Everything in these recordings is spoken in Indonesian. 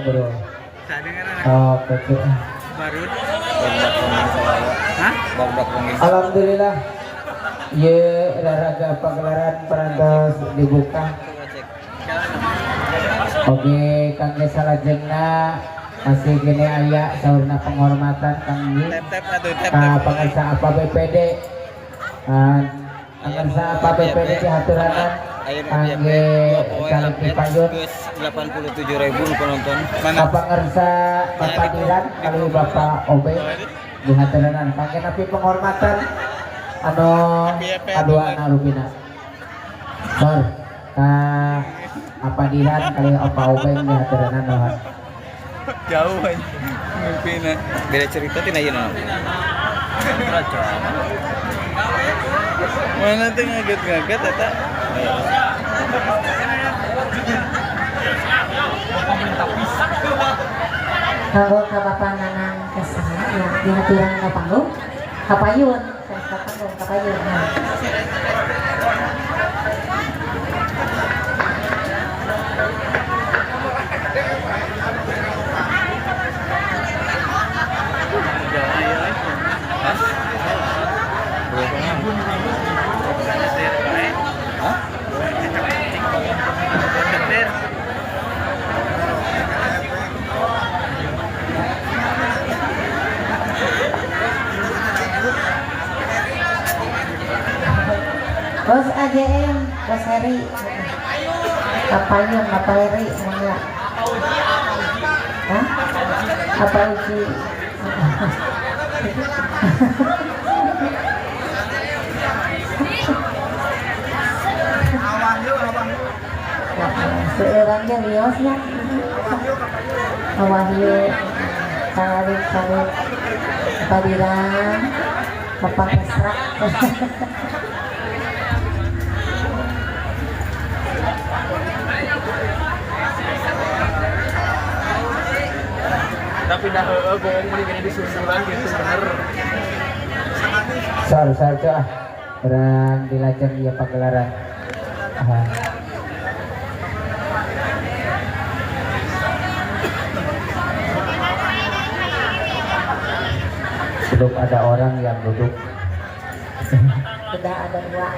bro. Oh, kecil. Baru. Hah? Alhamdulillah. Ye olahraga pagelaran perantos dibuka. Oke, Kang Desa salajengna masih gini aya saurna penghormatan Kang Yi. Pangarsa apa BPD. Pangarsa apa BPD di haturanan. Kangge saling dipayun 87.000 penonton. pangarsa Bapak Diran kali Bapak Obe di haturanan. Kangge napi penghormatan anu adua anak Rubina. Sor apa Diran kali Bapak Obe di haturanan doang. Jauh aja mimpina. Beda cerita tina ieu naon? Mana teh ngaget-ngaget eta. Kalau ke Bapak Nanang kesana ya di hatiran ke panggung kapayun saya ke panggung kapayun Bos AJM, Bos Heri, Kapayun, Bapak Heri, enggak? Hah? Apa uji? Seorang dia liosnya, Wahyu, Salit, Padiran, Bapak Mesra. Tapi dah bohong mending disusulan gitu bener. Sor tuh berang dilajeng ya pagelaran. Belum ada orang yang duduk. Sudah ada dua.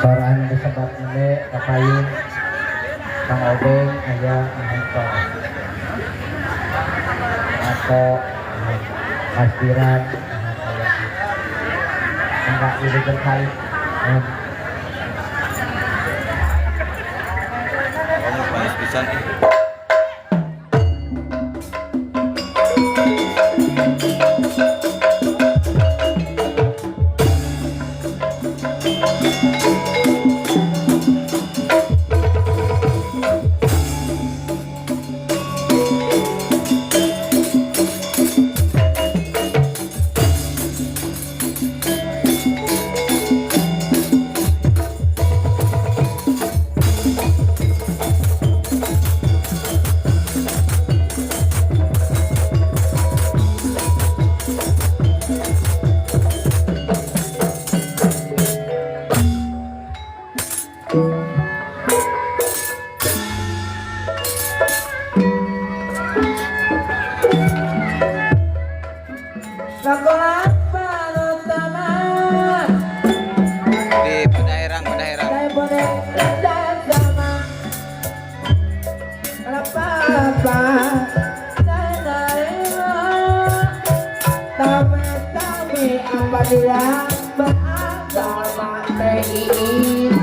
Orang disebut ini Kapayun, Kang Obeng, Ayah, Ahento, Atau Aspiran, enggak itu terkait. Kamu panas pisan. Dia beragama teis.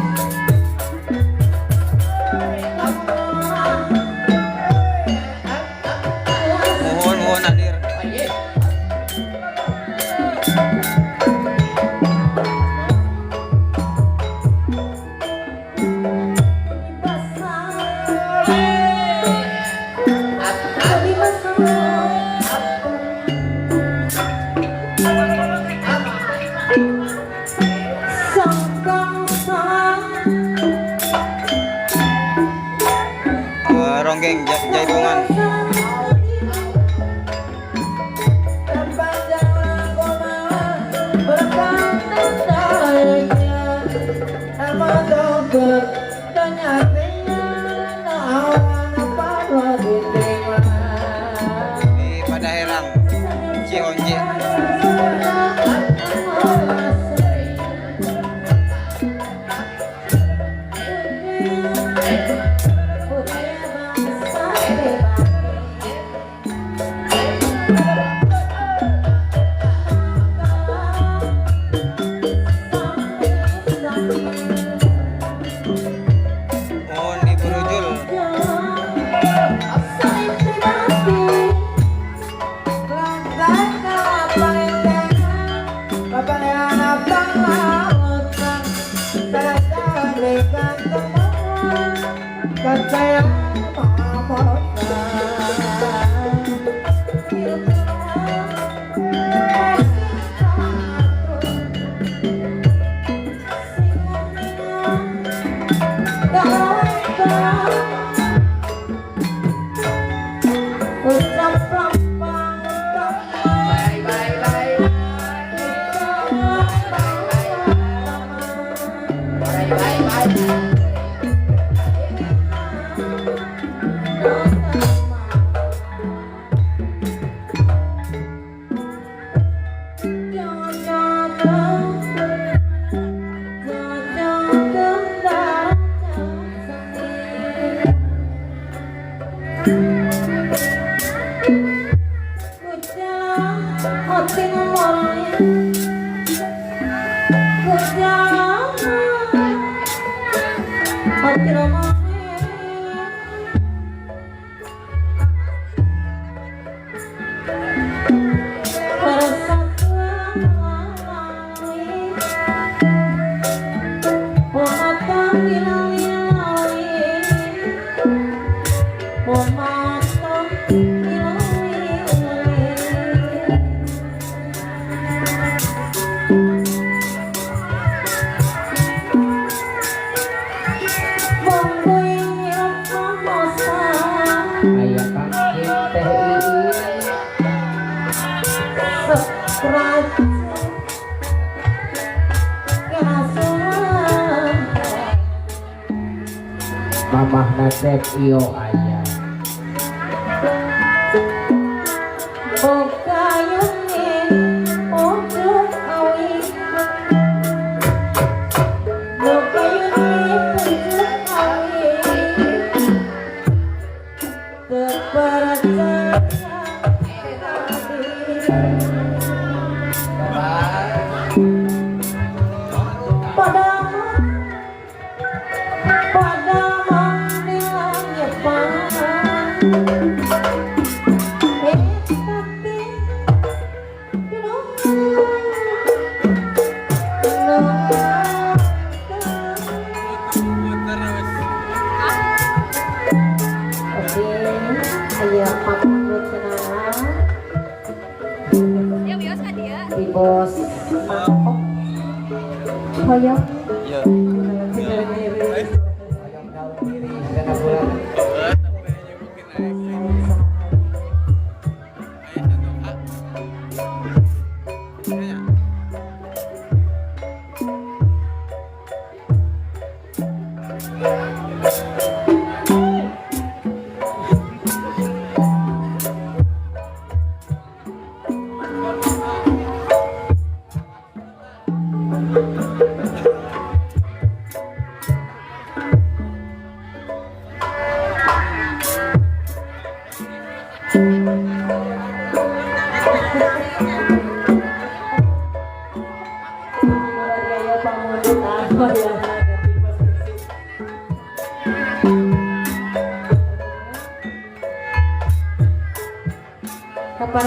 Mohon hadir. Ronggeng Jaidungan. Di Padaherang Cionje. Mohon diberujul. Mamah nasib iyo ayah. Bos mangkok hoyong Ya. Kapan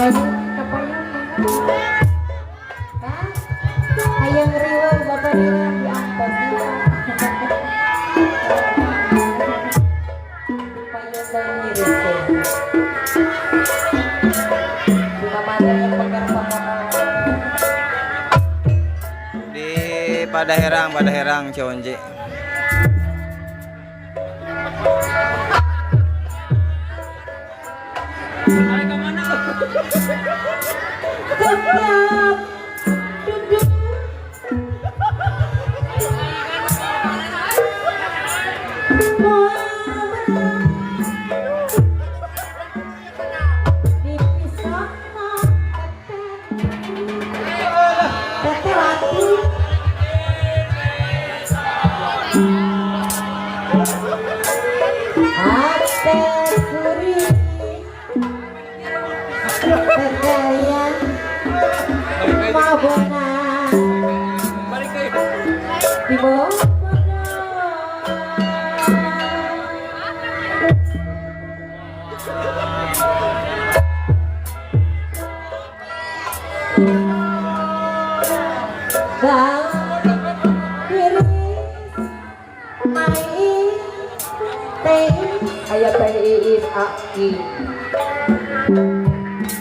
hayang riweuh bapak di angkot payung diri Di Padaherang Cionje. Tetap duduk Tergaya mabona Balik kayo. di bawah bang diri mai teh Aya teh iin aki.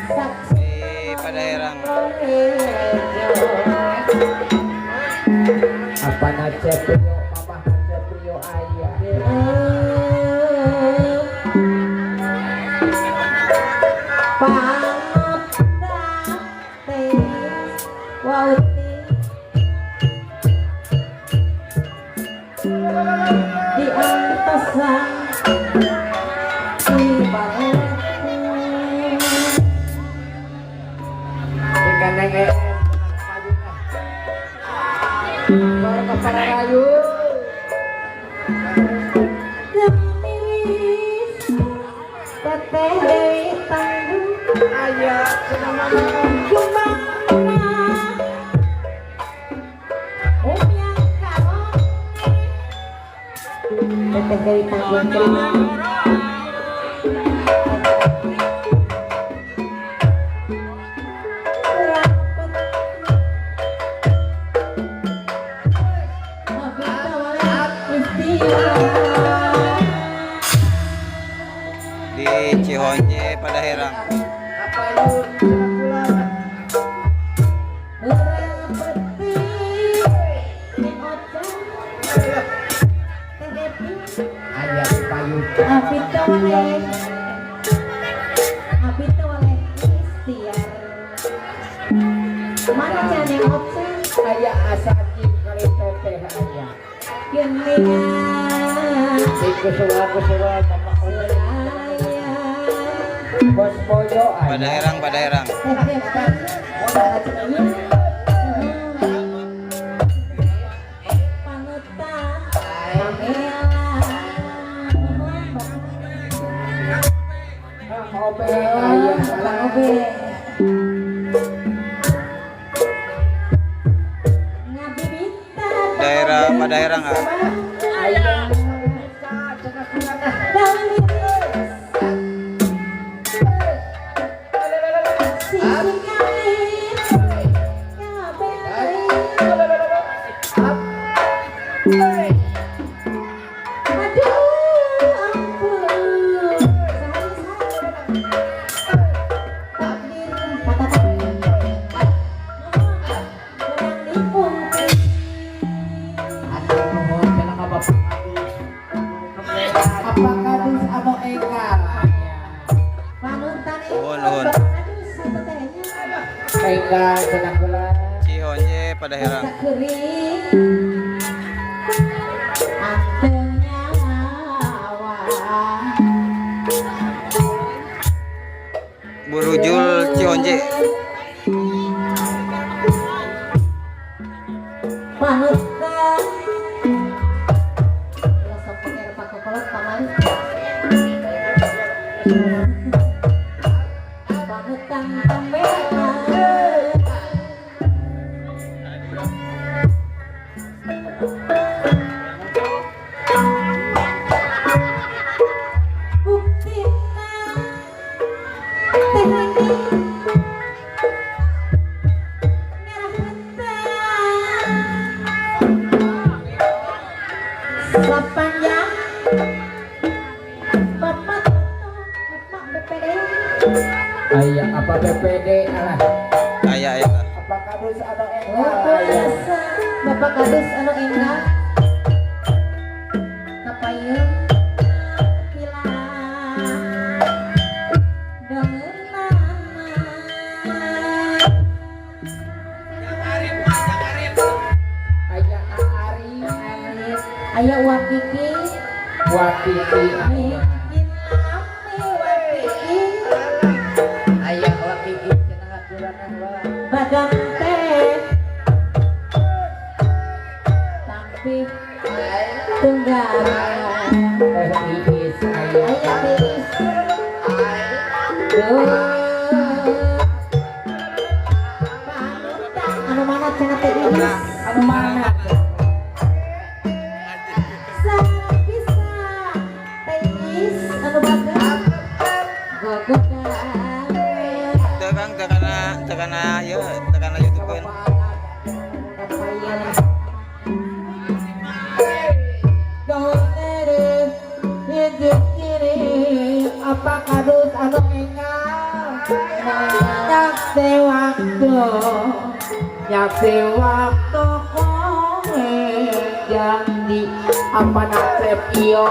saksi Di Padaherang. Apa na ceprio, mama ceprio aya. Di antasan di bawah Ikan nenge. Baru ke Pararayu. Gemiris teteh Dewi Tanggung Aya senang mama. Kembang yang karone teteh Dewi Tanggung terima Di Cihonje Padaherang. Apa yun? Aya payung. Apita oleh ikhtiar mana jane opsi Aya asati kali teteh aya. geningan Kusula bapak oleh. Bos boyo aya. Padaherang, Padaherang. Obe aya. Daerah Padaherang. Aya. Apakah dus anu enggal? Nuhun. Enggal cenah kula. Cihonje Padaherang. Burujul Cihonje. Panutan sok pakai pakai kolot pamali panutan tambelan buktina teh lagi sepanjang bapak BPD Aya apa BPD alah. Aya eta. Apakah dus anu enggal? Bapak Aya. desa bapak kadus anu enggal kapayun pila dengeunana Aya Ari. aya wakiki Wakiti aya. mungkin nami wakiki Aya wakiti cenah aturan wa. badan teh tapi tunggal Teh iis aya. aya tiris duh anu mana cenah teh Iis Anu mana? bisa teh Iis anu bagus gogodan Tegang tekana ya tekana YouTube kan. Apa kadus anu engal nyak waktu kowe jadi apa nasib iyo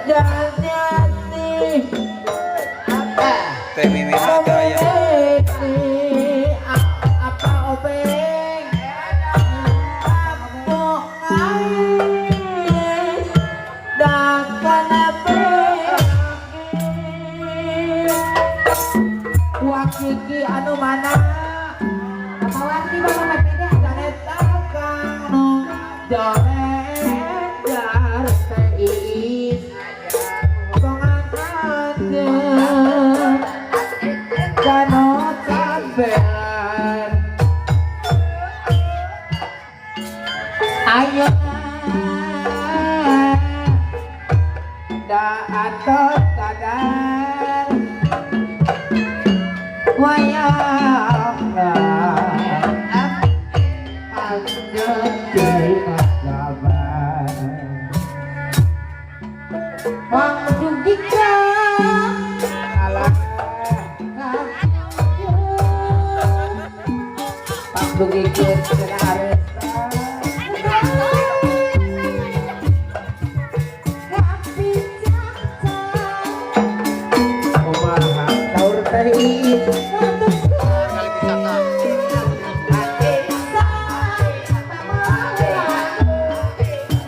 jadi Teh Mimi ada ya. apa obeng apa ais dan kanape wakiki anu mana Pawarti bapak mapede Janeta kanu joredar teis pengantin kanu sampean ayo da atot kadar wayang Wang dugika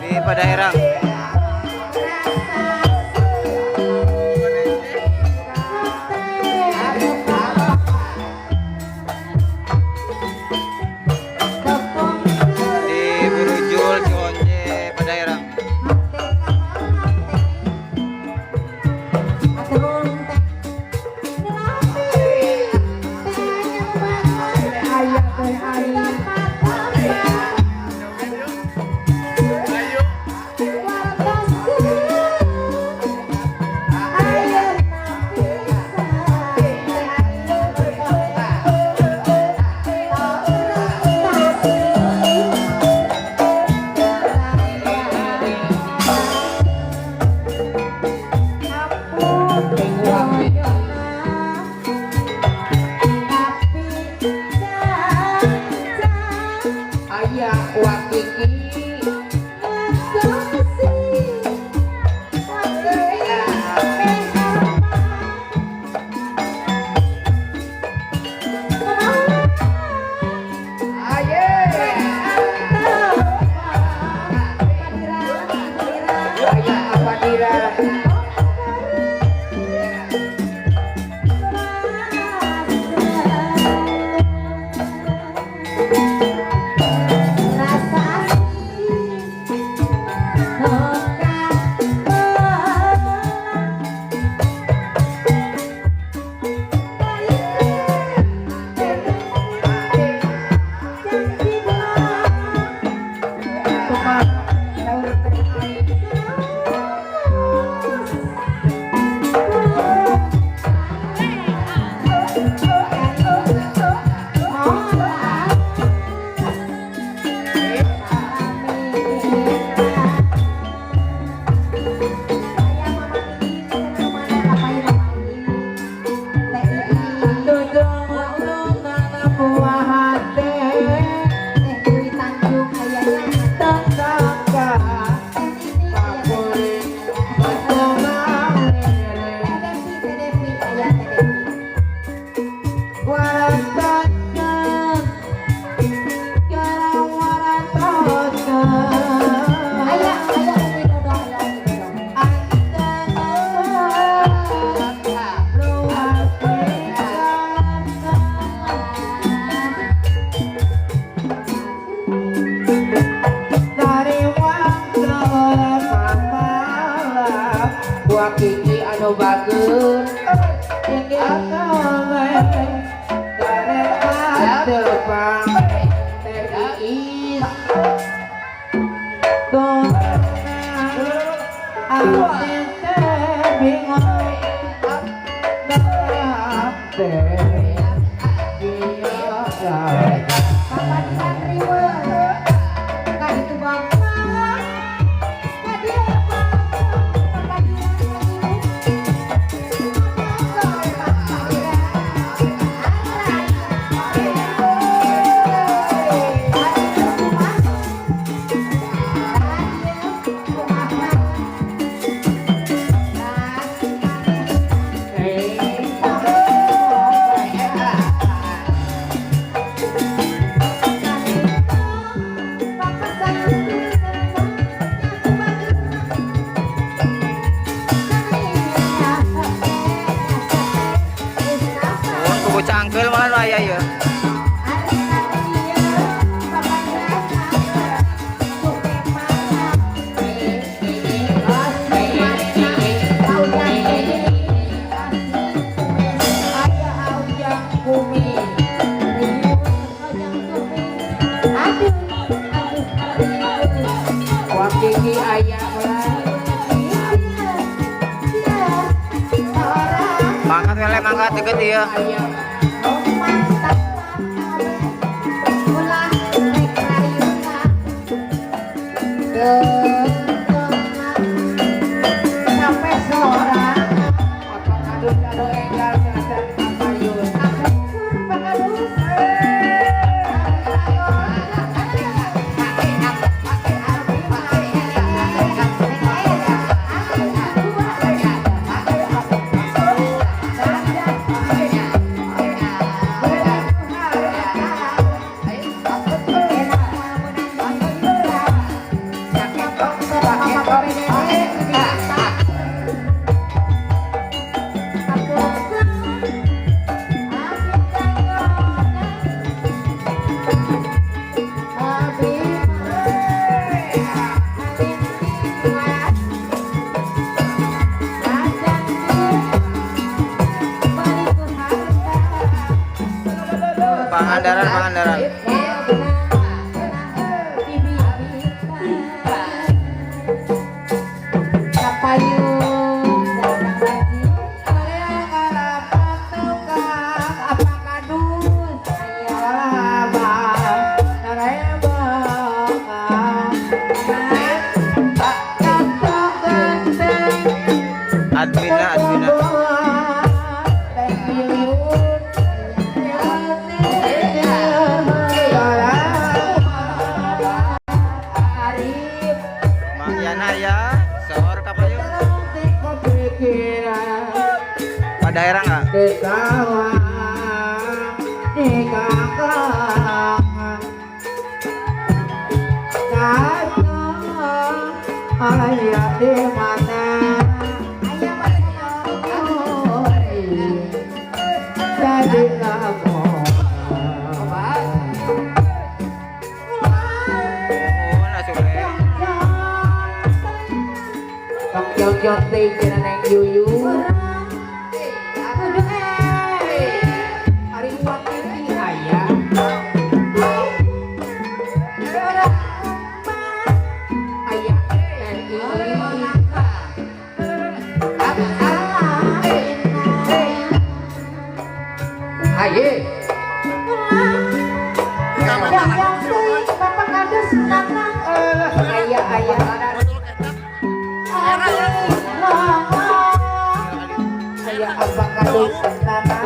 Di Padaherang. Di Burujul Cionje Padaherang. Kiki anu bagus Kubu cangkel malah nu aya ieu. Mangkat lele mangkat deket ieu. Sampai seorang apa kado enggal dan payun Pangandaran. Admina. Mang Yana ya, sahur kapayu. Daerah enggak? Ayah di mana? Jadi aku jog teh kena neng yuyu. Hari uang ini ayah. Ayah Aye. Bapak kades nana. Ayah. Saya abang kado nana.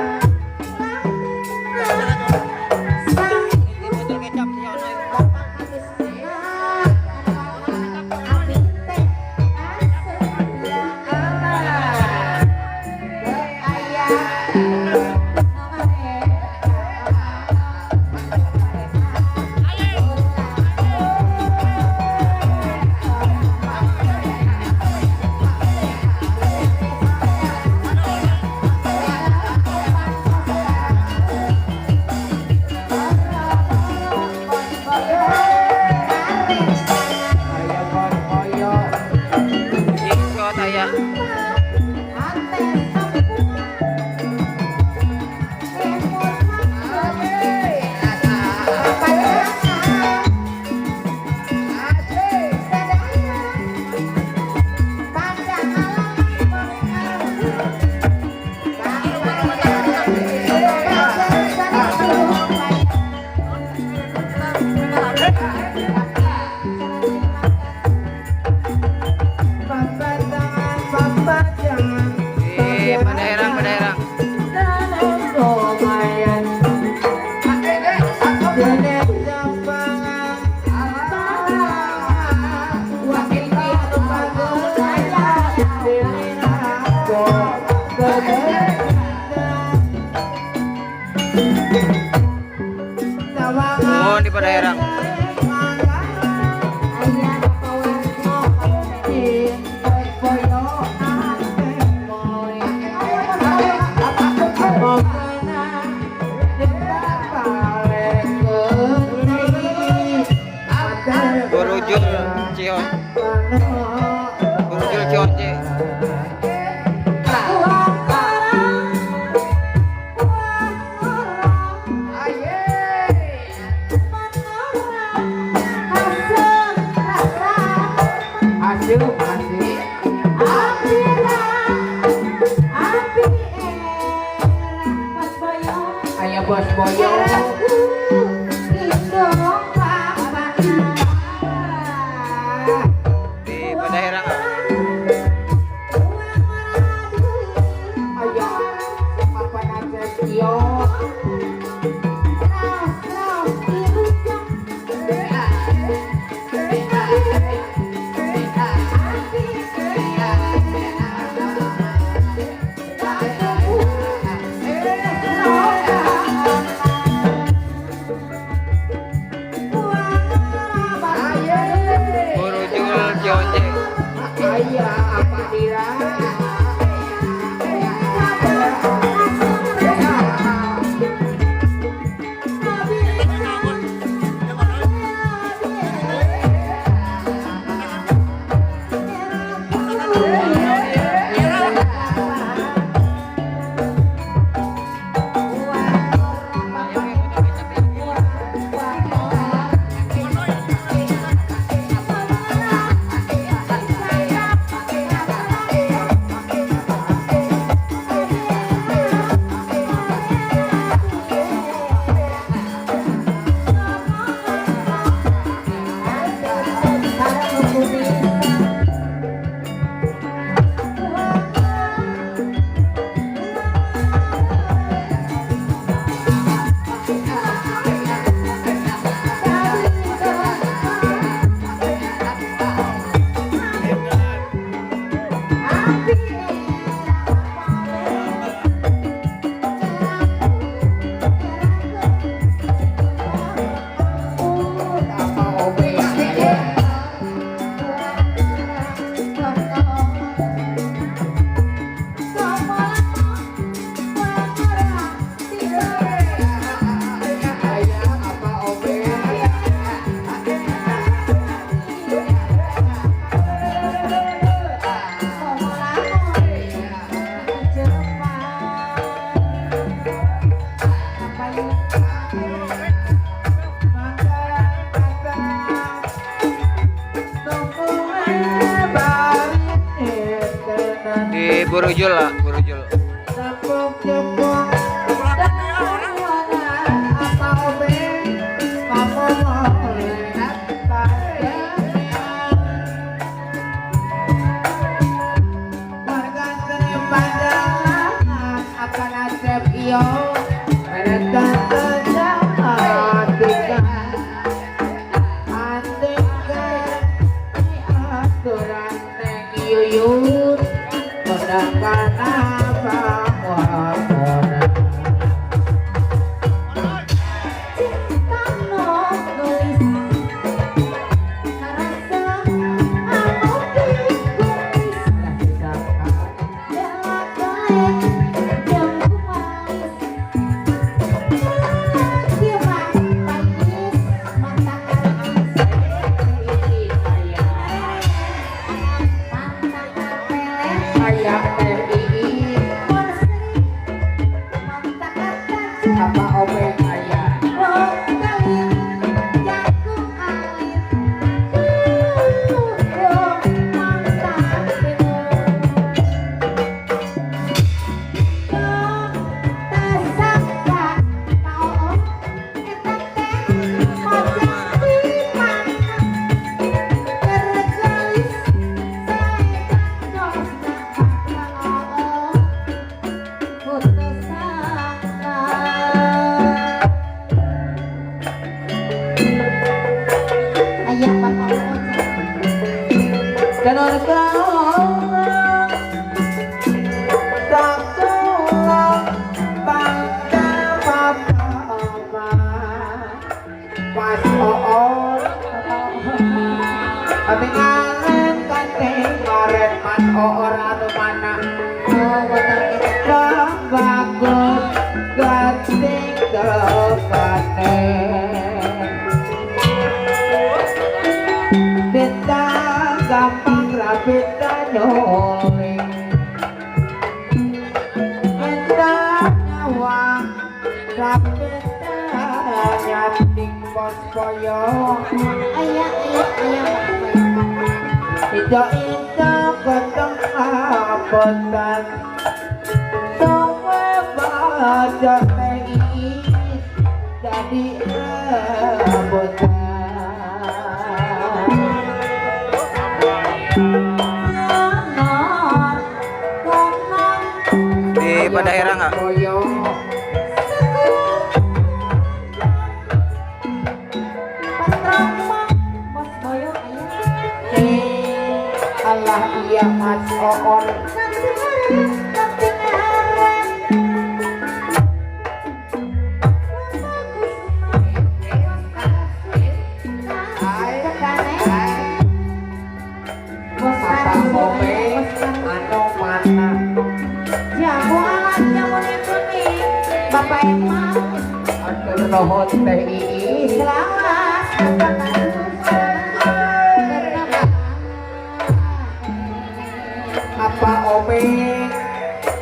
pada herang. Borojul Cion. Borojul Cionce. Ayah bos boyo. Di pada herang. Ayah apa nase yo. Borojul Cionce. Ayah apa dira. Di Borojul lah, Borojul. Amingan kanting ngaret man ora anu mana Oh, boten kita. bagus kanting kekane Beta gampang rabita nyoling Beta nyawa rabita nyating pos poyo Ayah. Ijo keteng abotan Tunggu baca teis jadi abotan Di daerah nggak? Koyo Bos boyo ayah. Allah iya mas oon Papa Bobe anu mana Bapak Emang atur nuhun teh Iis selamat Papa Obe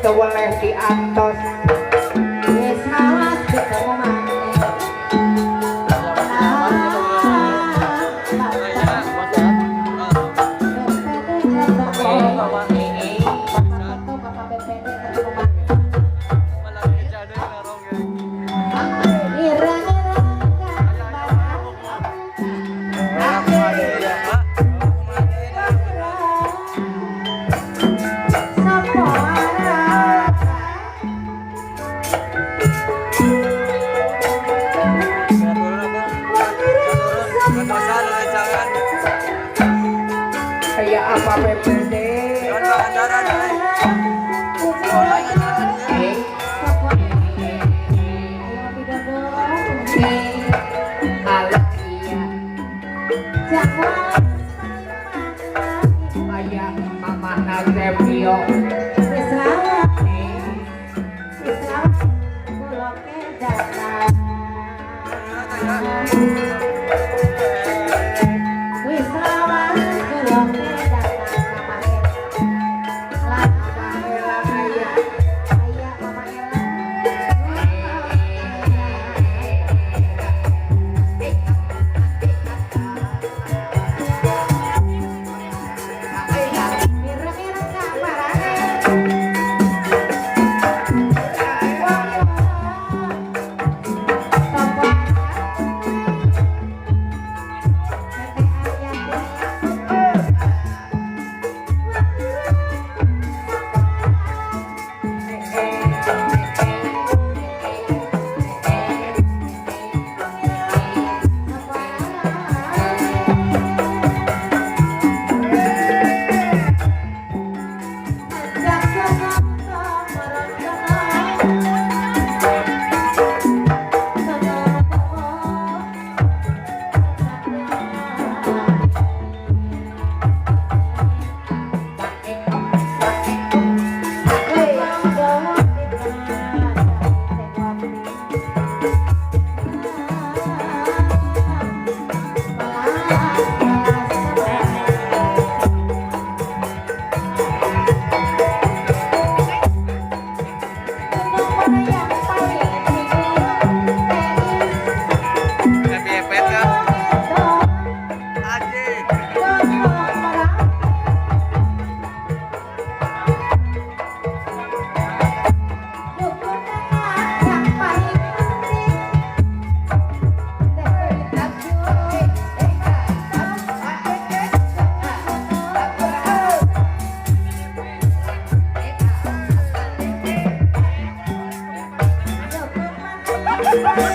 teweleh diantos wis awas ketemu maneh. kayak apa PPD alat iya kayak Mama Nazemio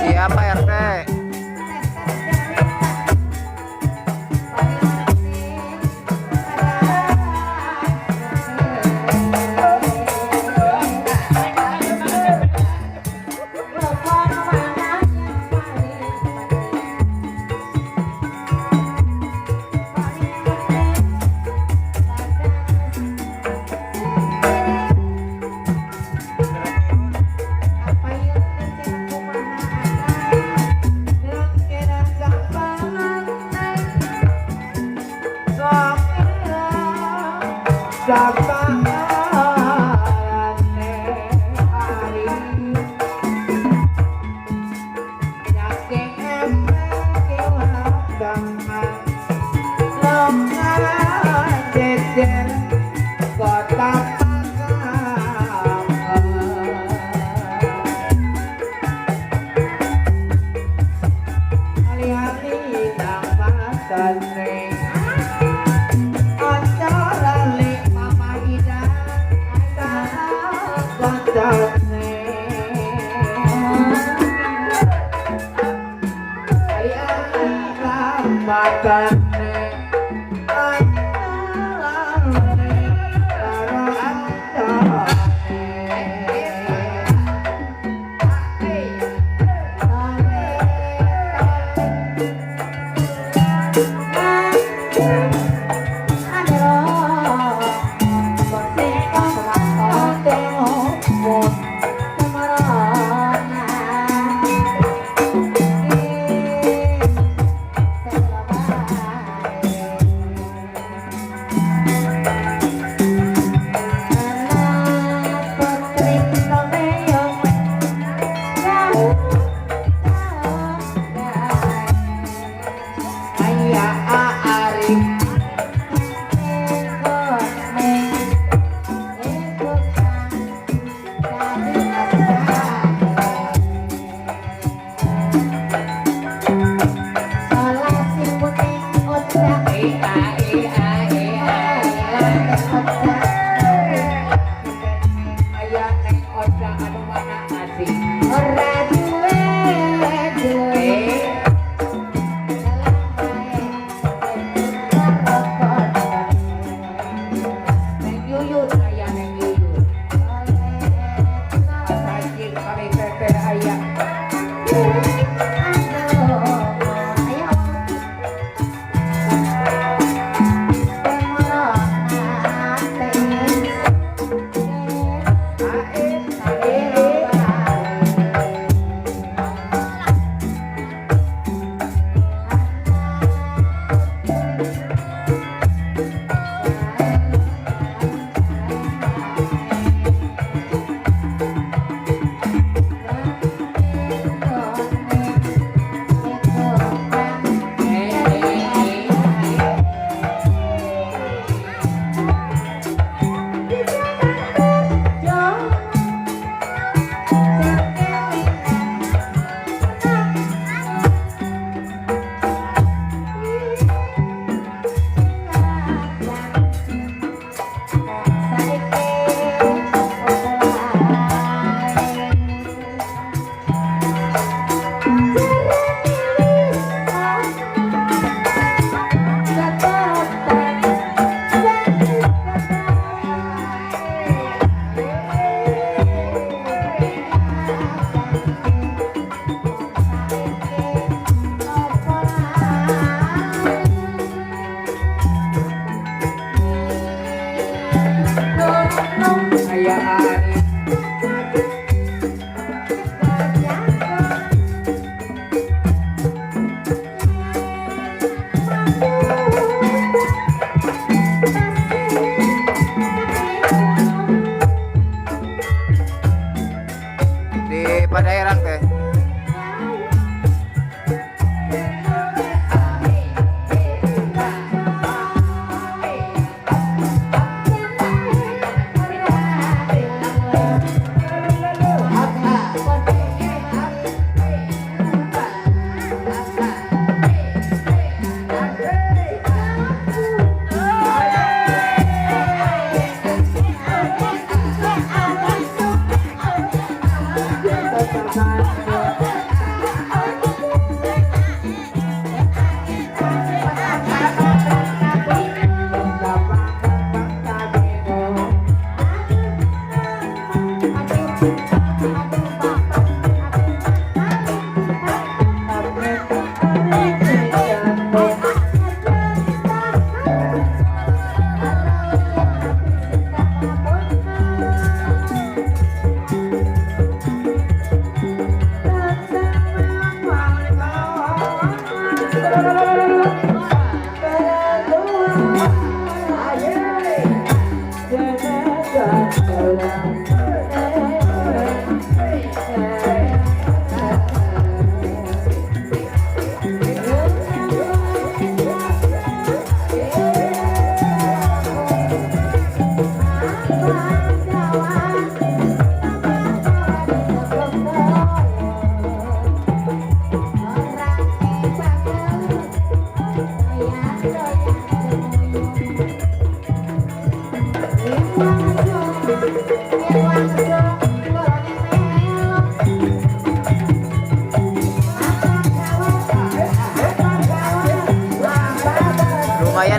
Siapa RT?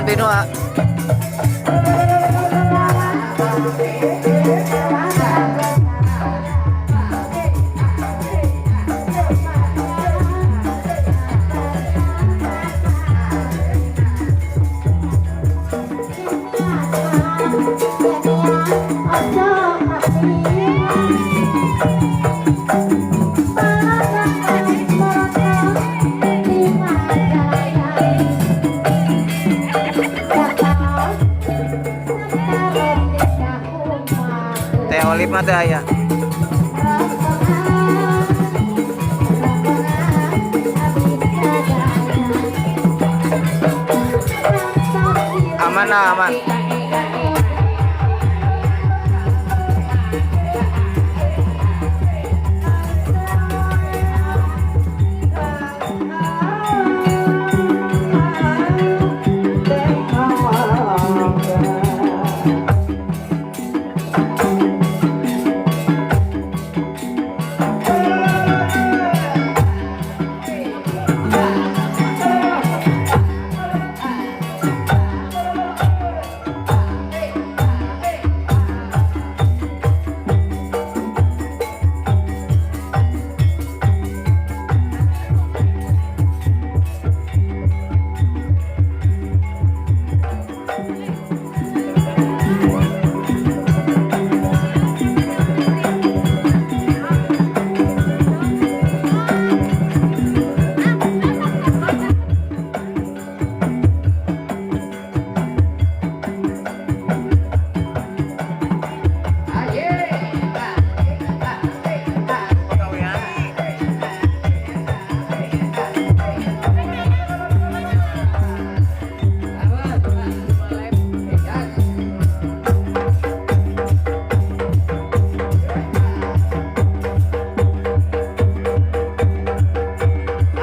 Aman Bino ah. Teh Olive mah teh aya. Aman lah, aman.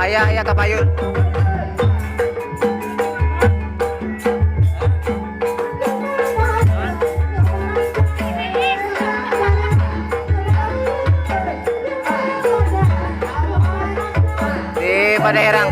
Ayah kapayun. Di Padaherang.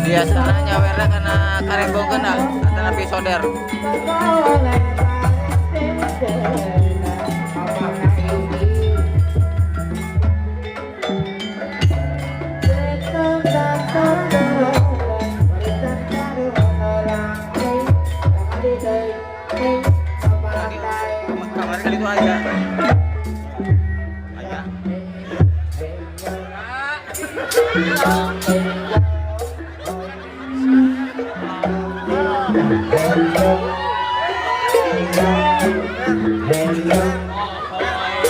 biasanya nyawernya karena karembong kena atau nabi soder. Kamar kali itu aja. Aja.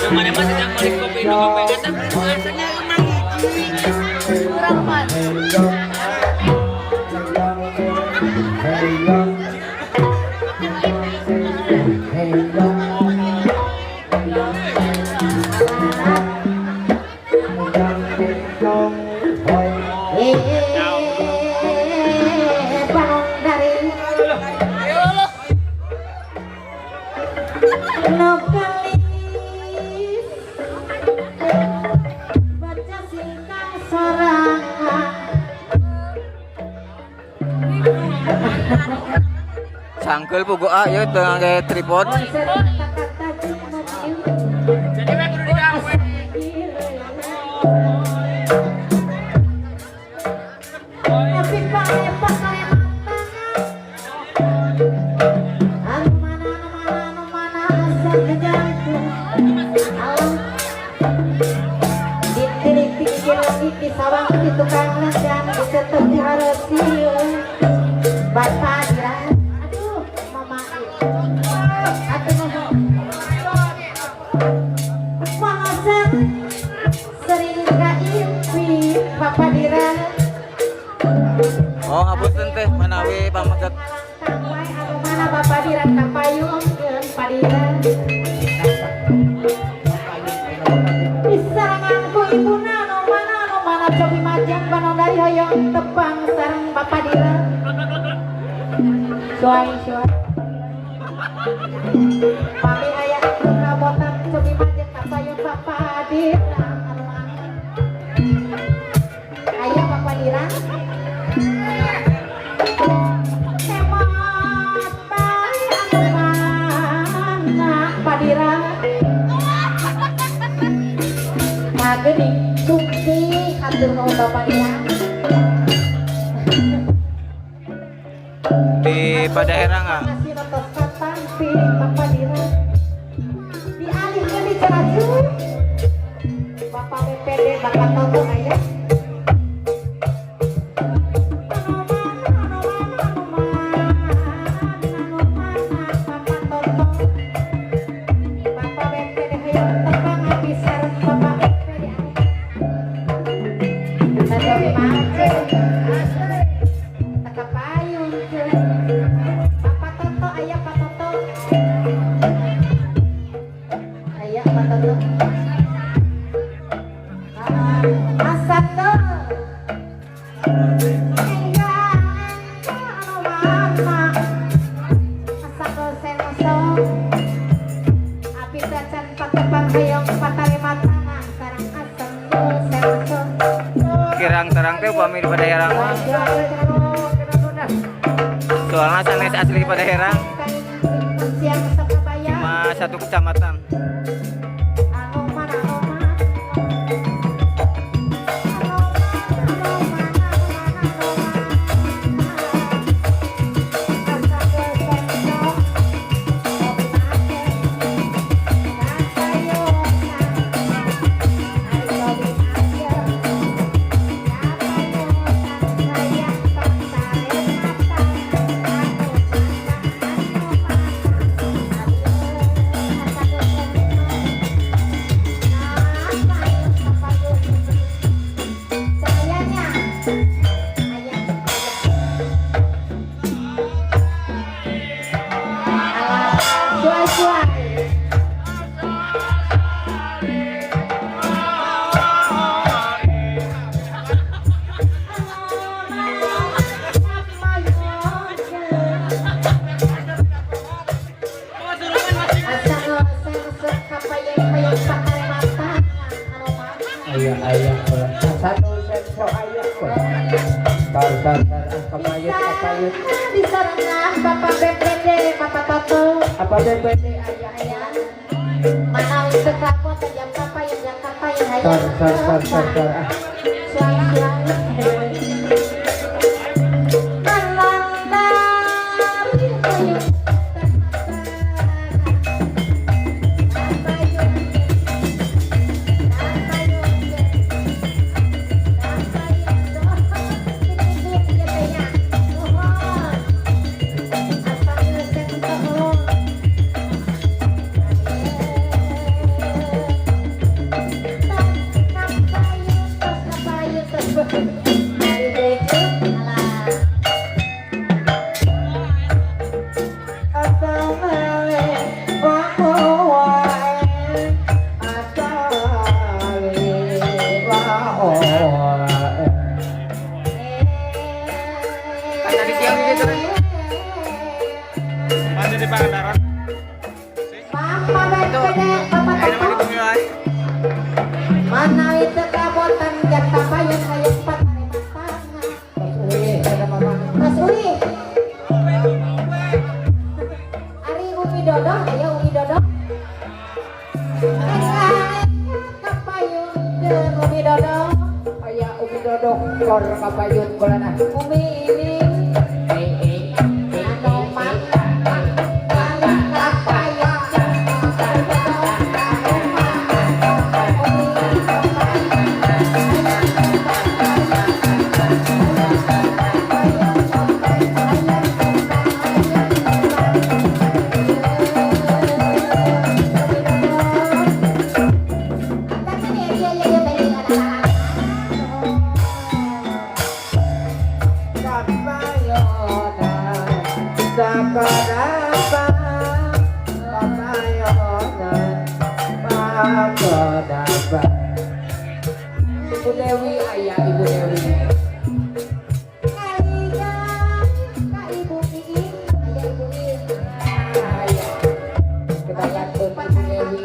Mana masih nak balik kopi dulu kata rasanya emang kurang pas. Sangkel pugo ya dengan kayak tripod. Jadi we kudu digawe. Oh, ngapunten teh manawi pamaget. Mana Bapak Diran kapayung keun padiran. Pisangan ku ibuna nu mana cobi majang bano dari hoyong tepang sareng Bapak Diran. Suai. Pami aya kabotan cobi majang kapayung Bapak Diran. Aya Bapak Diran. Geuning sungsi atur nuhun Bapak Diran. Di Padaherang ah. Masih nonton katampi Bapak Diran. Dialihkeun di Cerajur. Bapak BPD bakat nonton aya. Kirang terang teh upami di Padaherang. Soalnya sanes asli Padaherang. Cuma satu kecamatan. Ayah, satu sensor ayah. Tar, kapayut. Di sorangan Bapak BPD, Bapak Toto. Apa BPD ayah? Ayah. Mana itu kamu tajam kapayun yang kapayun Tar. Masih di Pangandaran. Bapak BPD, Bapak Ayo nama Toto. di Bumi. Mana itu kabotan jam kapayun kayak 4 hari matang. Mas Uli. Ari Umi Dodong, ayo Umi Dodong. Kapayun ke Umi Dodong. Ayah Umi Dodong kor kapayun kulana. Umi ini anu mantap. Ibu Dewi, ayah Ibu Dewi. Kita lanjut Ibu Dewi.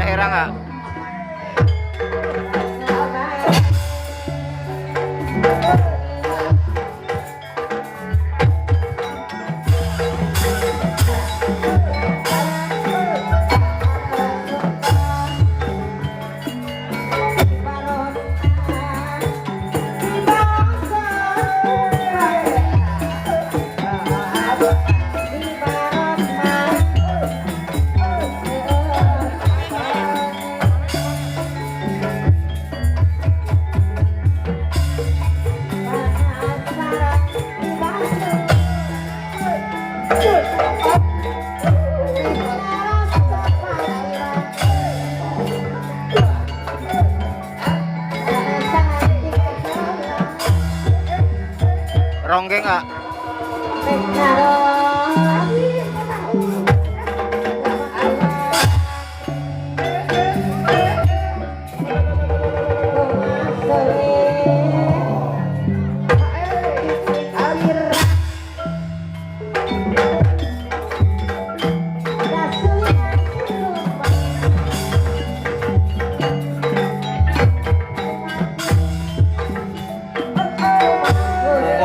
Daerah nggak? Ronggeng nggak?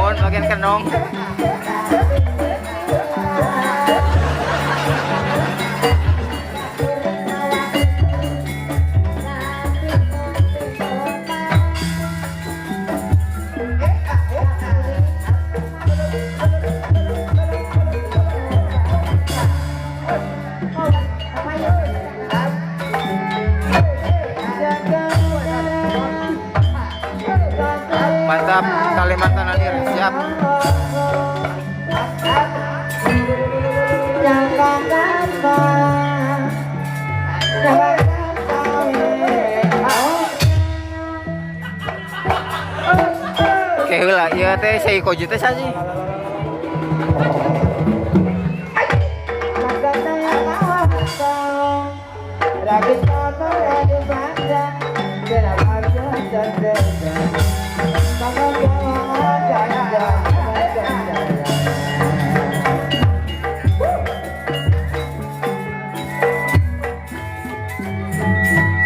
Mohon bagian kenong. Mantap, Kalimantan Akhir, siap. Oke lah, iya teh saya koji teh saja.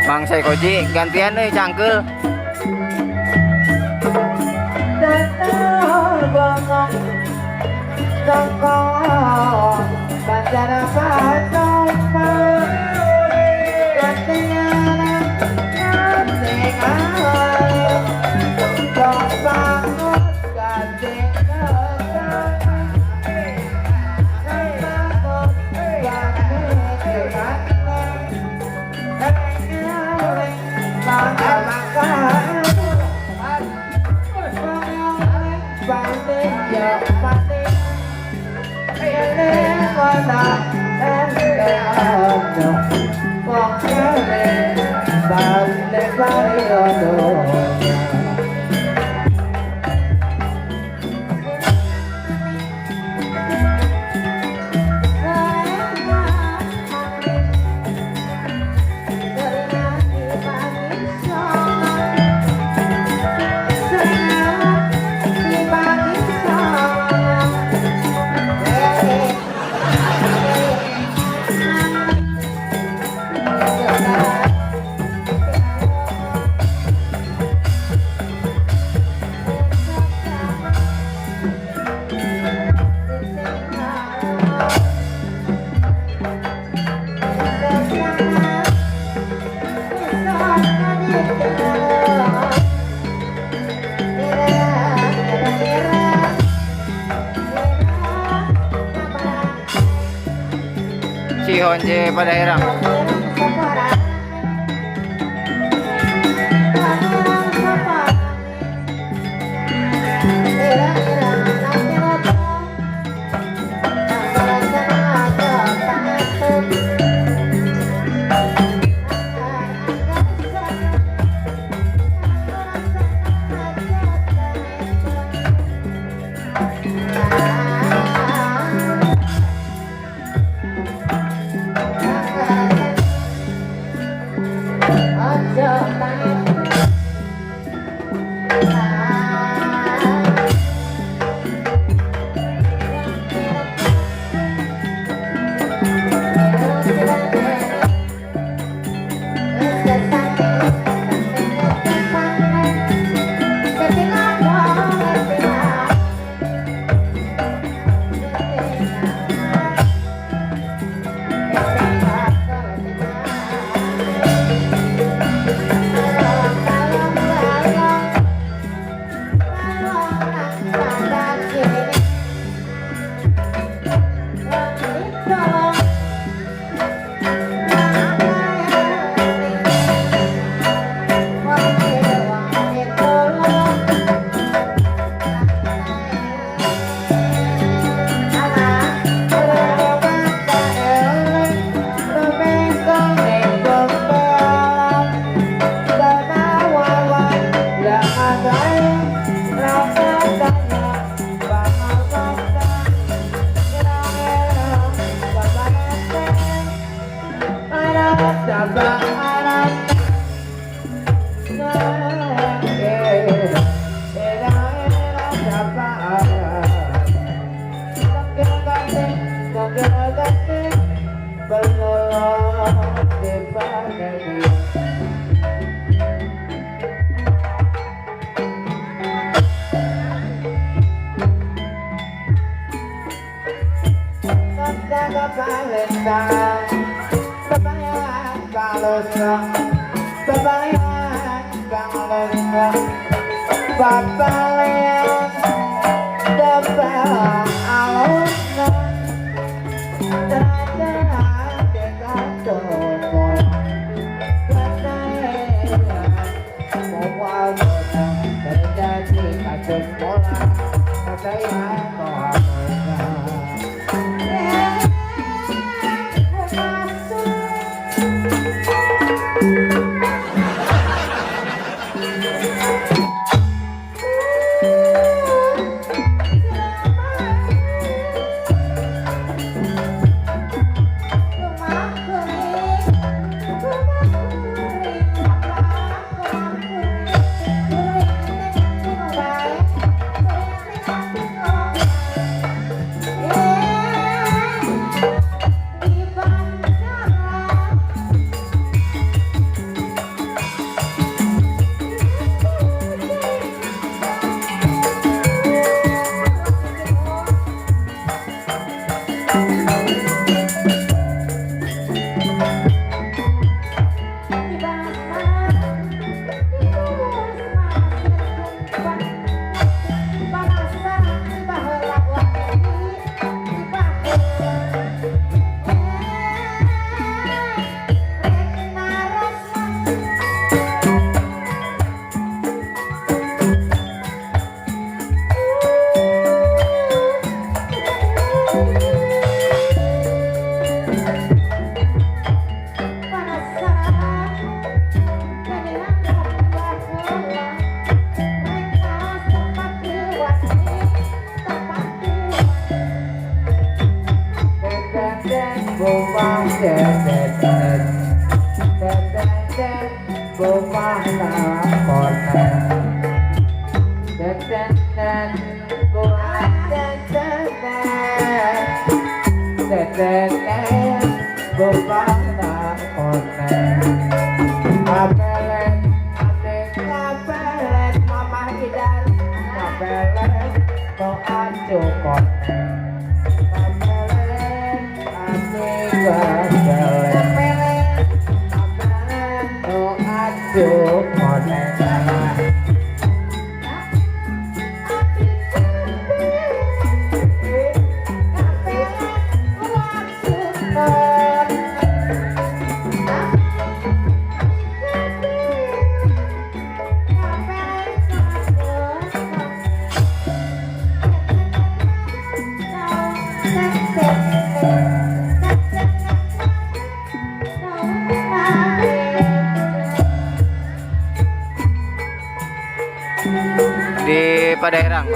Mang Saikoji gantian deh cangkel. Sihon je pada herang. sedeken bukana onen kapelet adik kapelet mama idan kapelet to acu konen kapelet adik kapelet to acu konen Di Padaerang.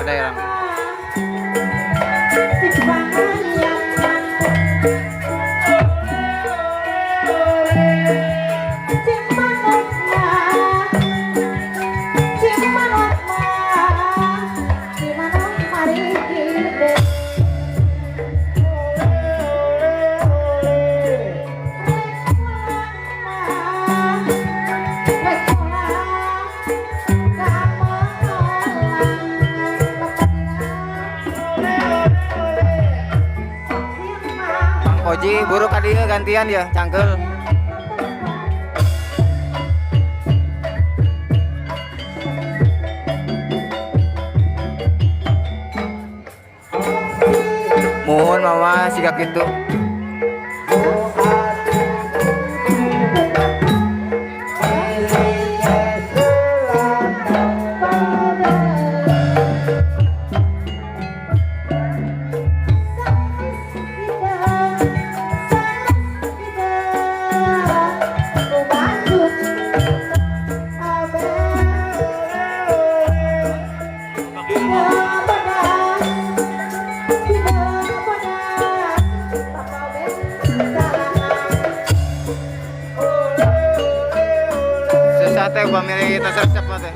Oji buruk tadi gantian ya cangkel. Mohon mama sikap gitu. Sesate pamili tasar teh.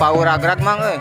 Power agrat mang euy.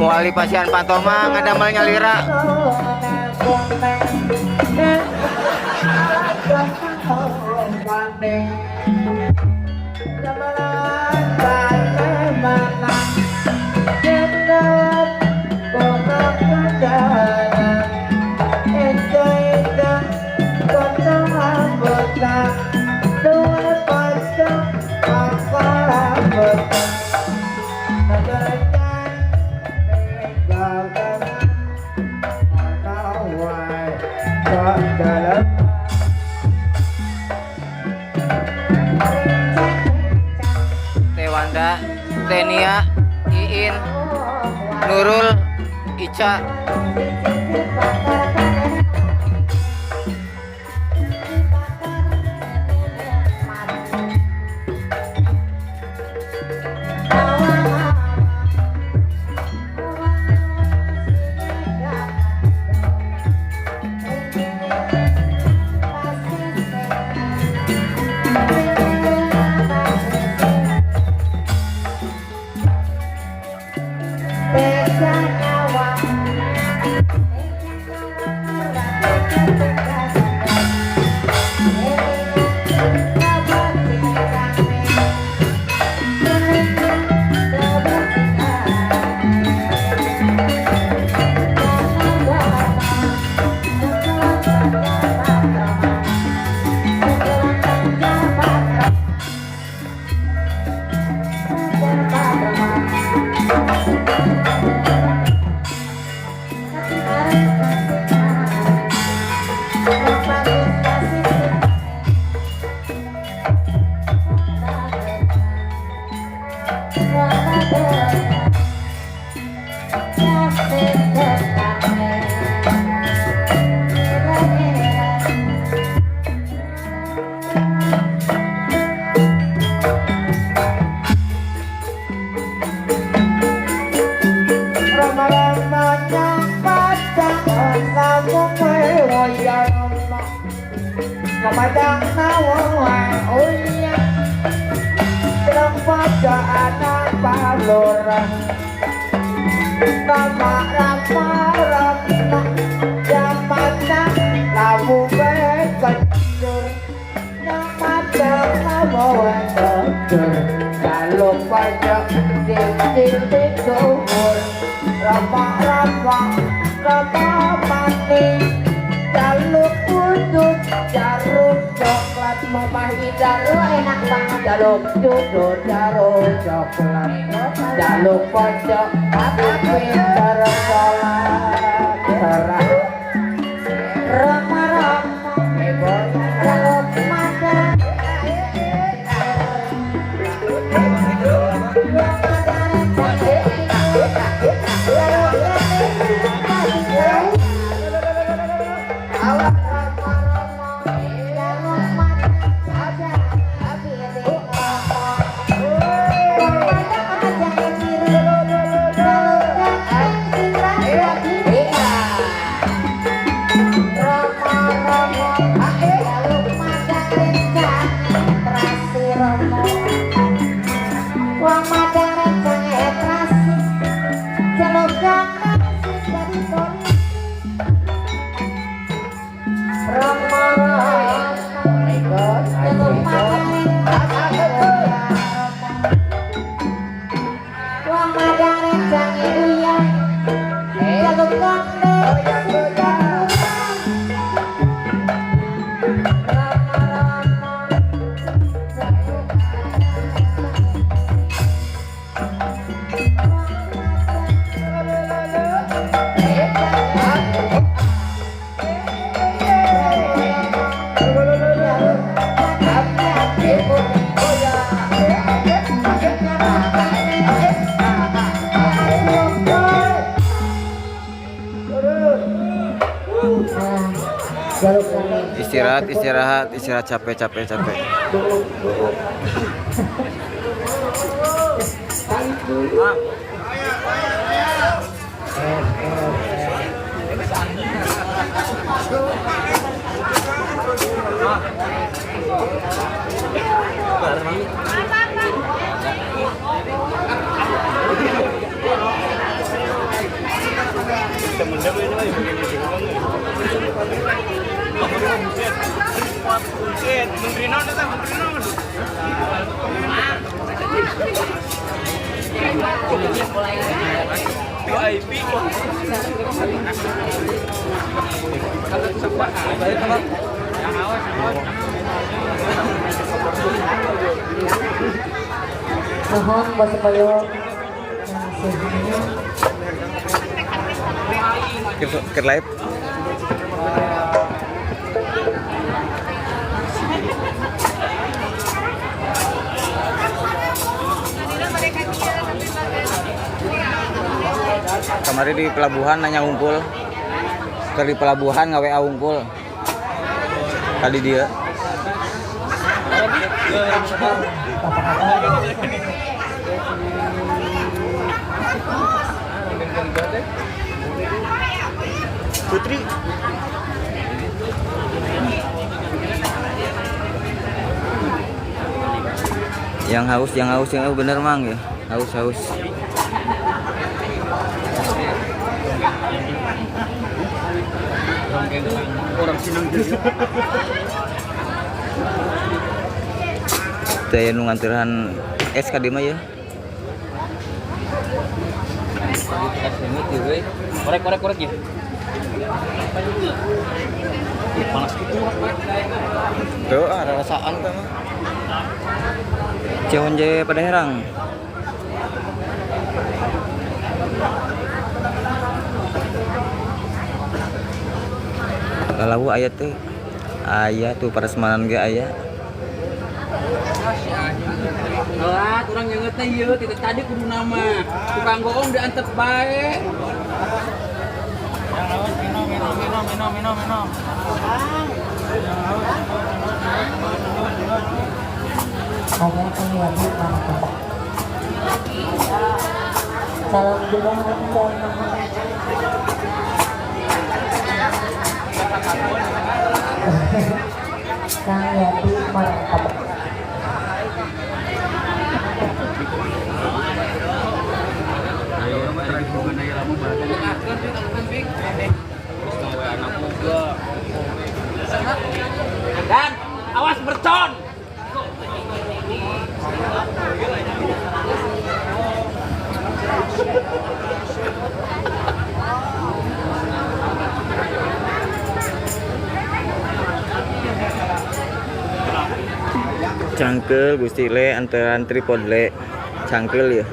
Muali pasian pantoma ngadamel nyalira. Tewanda, Tenia, Iin, Nurul, Ica. Padang nawa uya Terang pada anak paluran Nama rama rama Jamana lawu bekecur Nama nama bekecur Kalau pajak titik tuhur Rama rama rama mani Jaluk udut Jaruk coklat memahi jaru enak banget Jaluk judul jaru coklat Jaluk pojok apa pintar sholat Serah Rama-rama Jaluk madan Ramadan Istirahat capek. Mohon bos payo Ke live. Kemarin di pelabuhan nanya unggul. Di pelabuhan ngawe unggul. Kali dia. Putri. Yang haus bener mang ya. Haus. Orang sinang juga. Saya nu nganteran es ka dieu mah ya. Korek ya. Panas gitu. Tuh ada rasaan teh mah. Cihon je pada herang. Lalu ayat tuh parasmanan ge aya. Lah, kurang yang ngeteh ieu tidak tadi kudu nama. Tukang goong diantep bae. Minum. salam juga Kang Yati mantap. Dan awas bercon. Cangkel Gusti Le antaran tripod Le cangkel ya.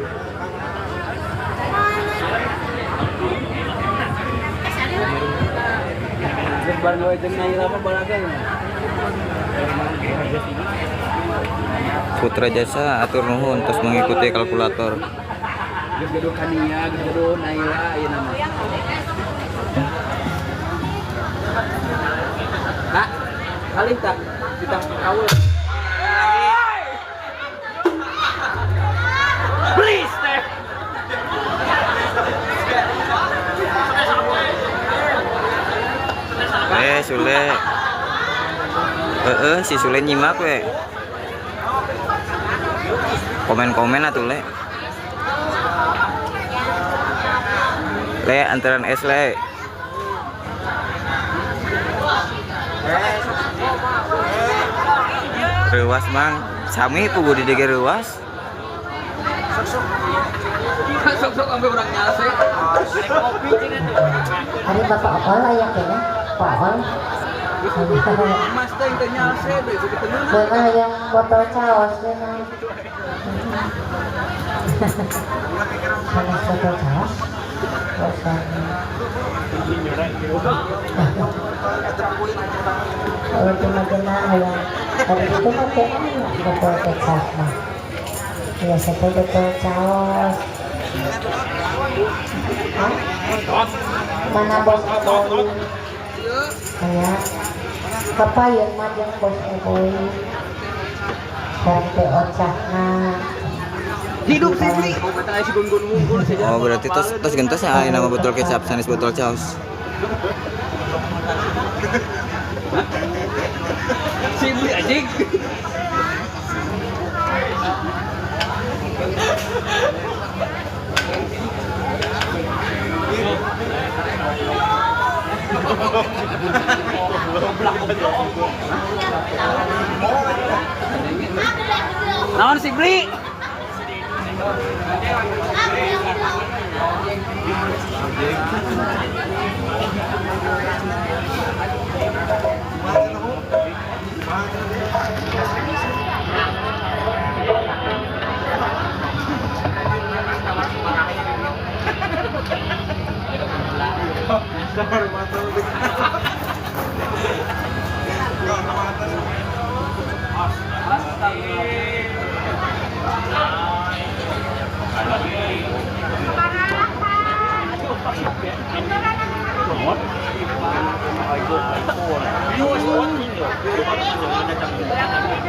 Putra Jasa atur nuhun terus mengikuti kalkulator. Gedo Kania, gedo Naila ieu nama. Kak, kali tak kita kawul. Please, teh. Sule. Si Sule nyimak we. Komen-komen atuh Le. Le antaran es le. Rewas mang sami pugu di dege rewas. Sok-sok sampai orang nyase. Kopi cina tuh. Hari bapak Opol lah ya kayaknya. Pak Opol. Mas teh teh nyase deh begitu tengah. Benar yang botol caos benar. Panas botol caos. Kalau cuma kena yang tadi itu pakai botol kecap mah. Biasa botol caos. Hah? Mana bos Eboy? Kayak apa yang majang bos Eboy? Sampai ocakna. Hidup sih. Kata si gun-gun mungkul saja. Oh berarti tos gentosnya aya nama botol kecap sanes botol caos. Si beli anjing. Naon si beli?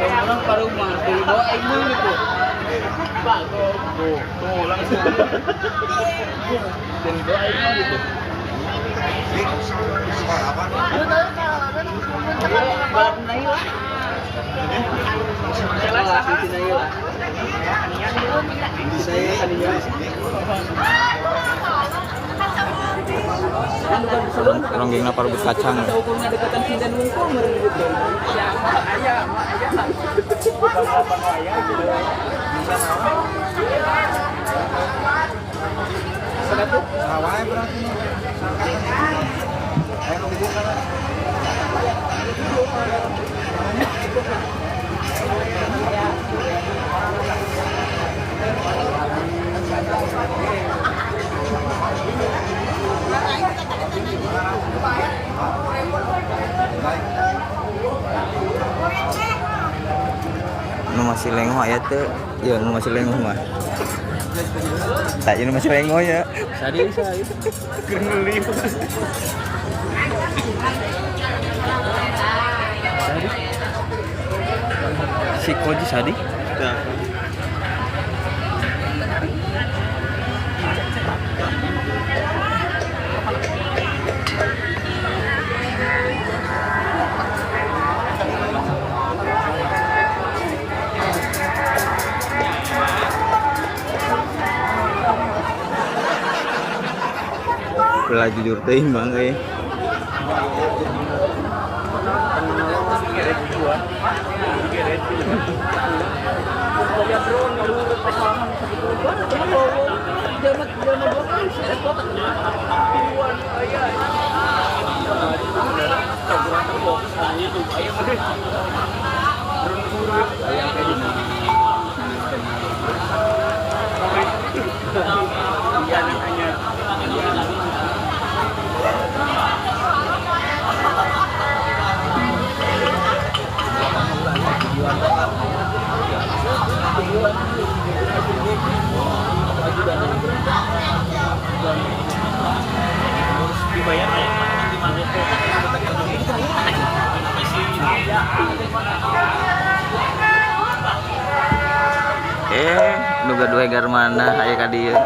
Orang baru mati, bawa imun itu. Pak, tuh langsung. Dan bawa imun itu. Balap naik lah. Ronggengna parebut kacang. Hukumnya dekatan sindan hukum gitu. Ayah. Nu masih lengoh aya teu? Ya nu masih lengoh mah. Tak nu masih lengoh ya. Sadi saya itu. Keneli. Si Koji Sadi? Belah jujur teuing Bang euy. Nu gaduh egar mana aya ka dieu.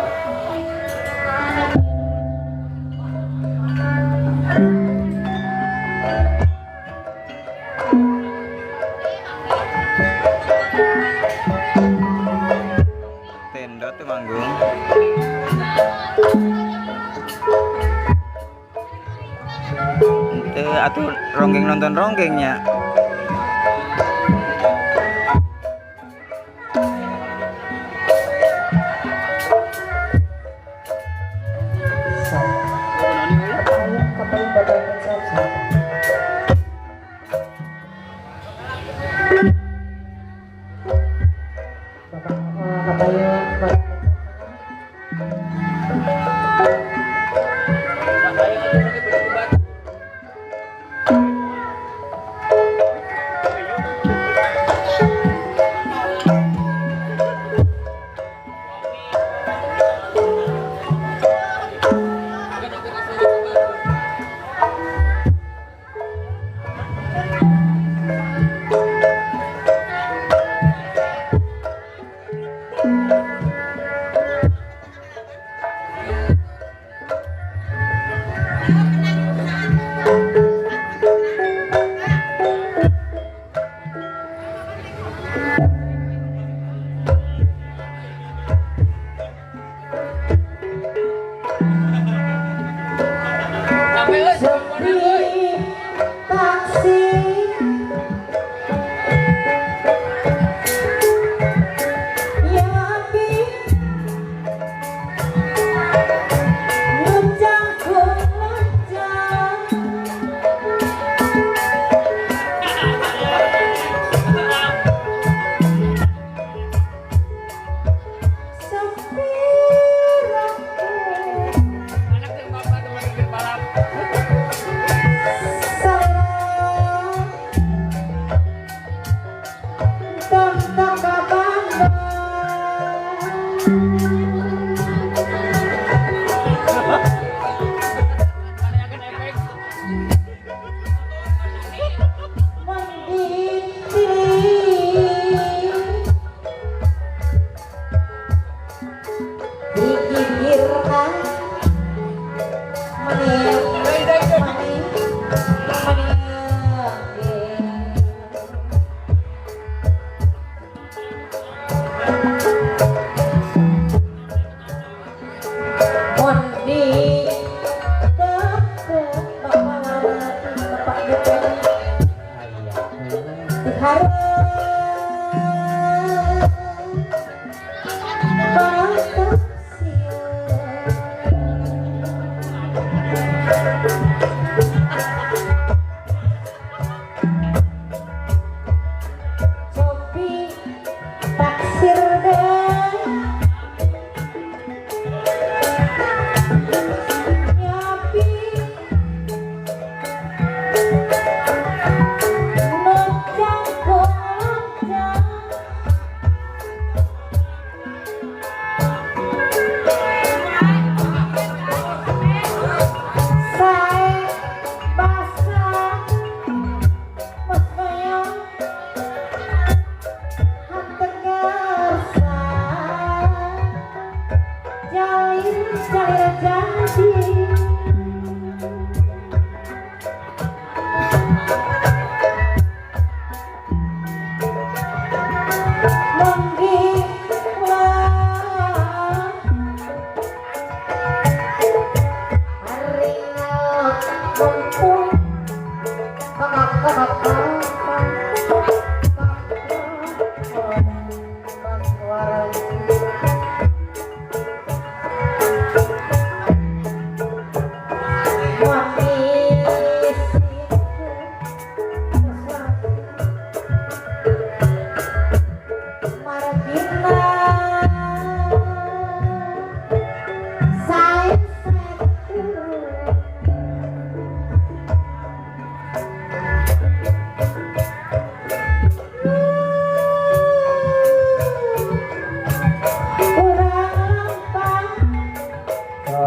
Tenda teh manggung. Atuh ronggeng nonton ronggengnya. Kapal badan saja.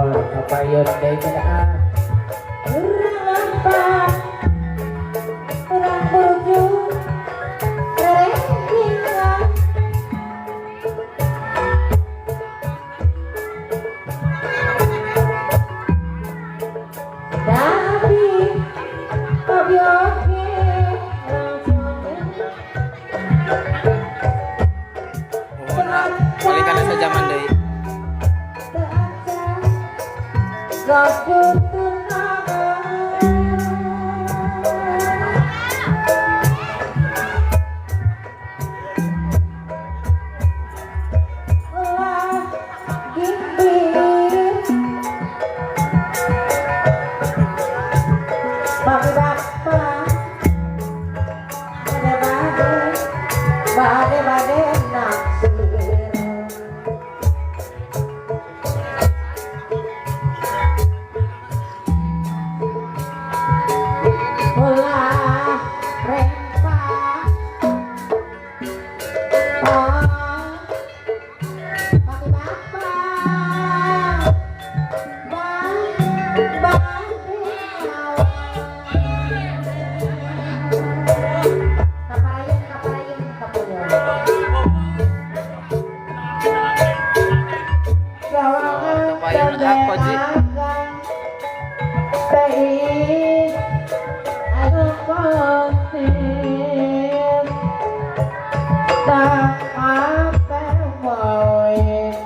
Kapayun day kenaan. Urang apa? Urang bojo. Rerengingan. Tapi pabioke Balikan sa zaman deui. Gak tunangan Tei Aduh kontin Tak apa moin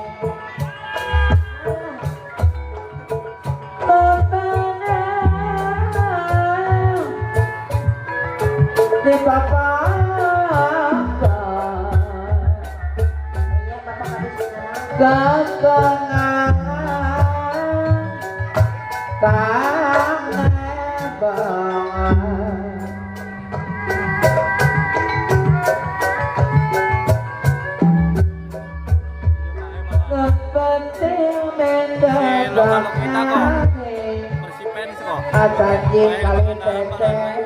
Bebenang Di papa Kekenangan Karena banget Kepenting mendapatkan Atajim kali teteh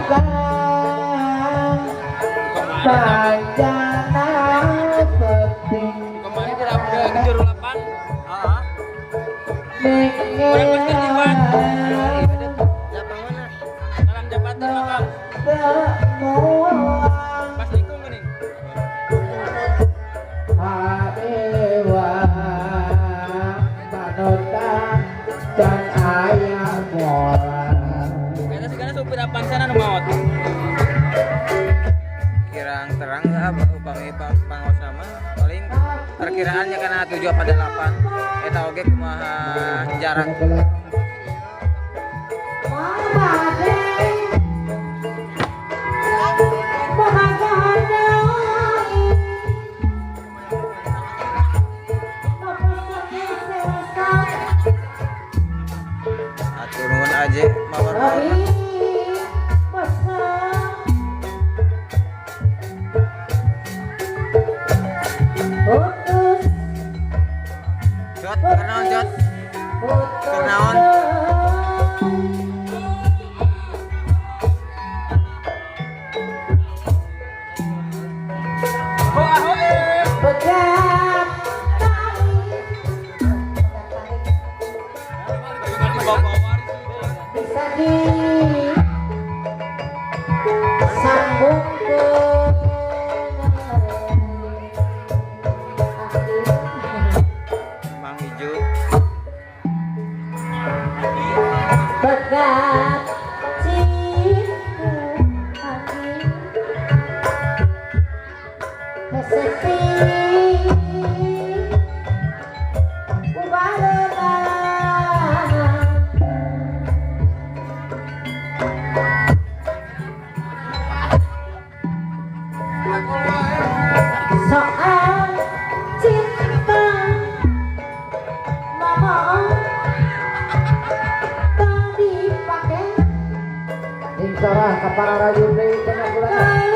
Pegang Banjana penting Kemarin tidak udah kejar 8. Dengan Dalam jabatan Bang. semua Pas nikung ini. Adewa Panutan dan ayam mola Kayaknya segala supir apaan sana nu maot. Kirang terang upami pangaos nama paling perkiraannya karena 7 pada 8 eta oge kumaha jarak atur nuhun aja mawar jot kenaon jot kenaon bisa disambung ke Mang Ijo pegat cinta hati keseti soal cinta mama tadi pakai insyaallah kapara rayu deui kana bulan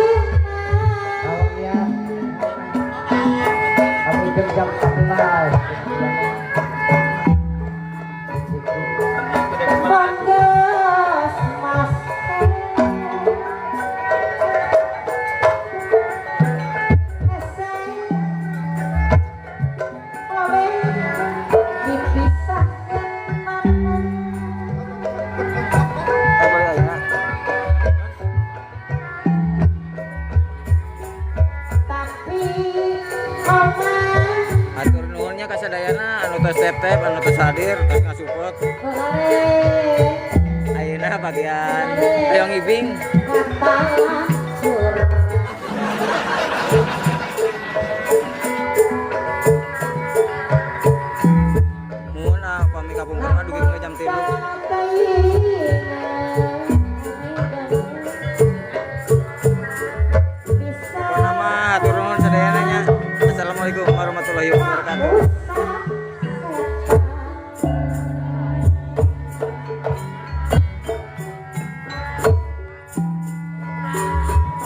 awak ya kami jam 14 Banggas mas atur nuhunnya kasadayana anu tos tep-tep anu tos hadir tos ngasupport ayeuna bagian Ayong Ibing muhun pami kapungkur mah dugi mulai jam 3 nama atur nuhun sadayana nya. Assalamualaikum warahmatullahi wabarakatuh.